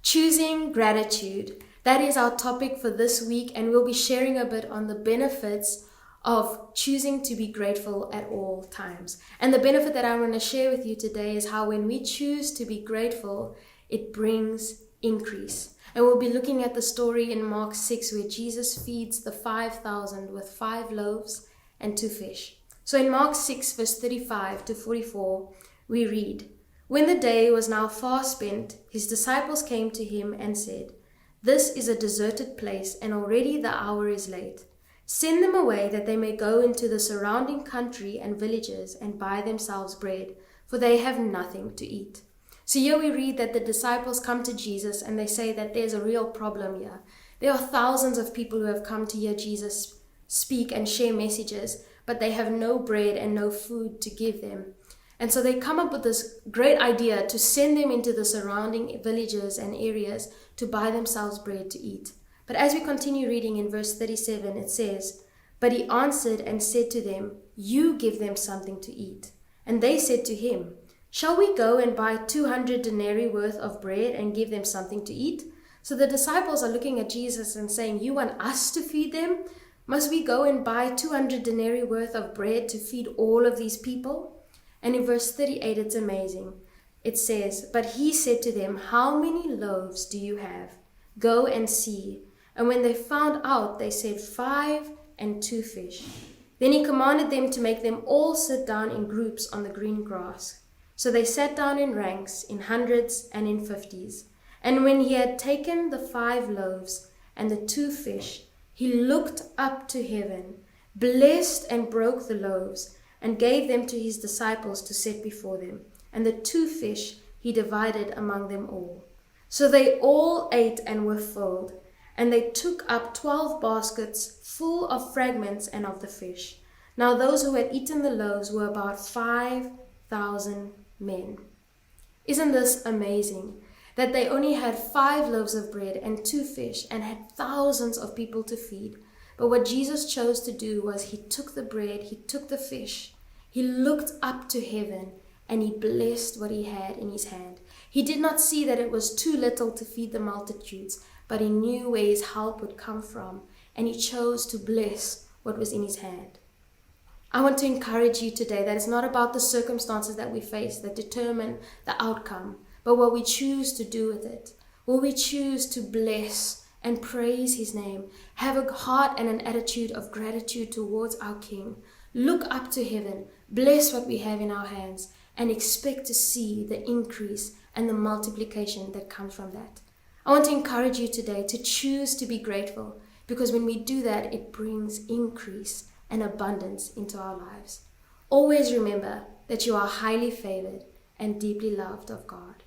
Choosing gratitude. That is our topic for this week, and we'll be sharing a bit on the benefits of choosing to be grateful at all times. And the benefit that I'm going to share with you today is how when we choose to be grateful, it brings increase. And we'll be looking at the story in Mark 6 where Jesus feeds the 5,000 with 5 loaves and 2 fish. So in Mark 6 verse 35 to 44, we read, "When the day was now far spent, his disciples came to him and said, 'This is a deserted place, and already the hour is late. Send them away that they may go into the surrounding country and villages and buy themselves bread, for they have nothing to eat.'" So here we read that the disciples come to Jesus and they say that there's a real problem here. There are thousands of people who have come to hear Jesus speak and share messages, but they have no bread and no food to give them. And so they come up with this great idea to send them into the surrounding villages and areas to buy themselves bread to eat. But as we continue reading in verse 37, it says, "But he answered and said to them, 'You give them something to eat.' And they said to him, 'Shall we go and buy 200 denarii worth of bread and give them something to eat?' So the disciples are looking at Jesus and saying, 'You want us to feed them? Must we go and buy 200 denarii worth of bread to feed all of these people?' And in verse 38, it's amazing. It says, 'But he said to them, "How many loaves do you have? Go and see." And when they found out, they said, 5 and 2 fish. Then he commanded them to make them all sit down in groups on the green grass. So they sat down in ranks, in hundreds and in 50s. And when he had taken the 5 loaves and the 2 fish, he looked up to heaven, blessed and broke the loaves, and gave them to his disciples to set before them. And the 2 fish he divided among them all. So they all ate and were filled. And they took up 12 baskets full of fragments and of the fish. Now those who had eaten the loaves were about 5,000 men. Isn't this amazing? That they only had 5 loaves of bread and 2 fish and had thousands of people to feed. But what Jesus chose to do was he took the bread, he took the fish, he looked up to heaven, and he blessed what he had in his hand. He did not see that it was too little to feed the multitudes, but he knew where his help would come from, and he chose to bless what was in his hand. I want to encourage you today that it's not about the circumstances that we face that determine the outcome, but what we choose to do with it. Will we choose to bless and praise his name, have a heart and an attitude of gratitude towards our King, look up to heaven, bless what we have in our hands, and expect to see the increase and the multiplication that comes from that. I want to encourage you today to choose to be grateful, because when we do that, it brings increase and abundance into our lives. Always remember that you are highly favored and deeply loved of God.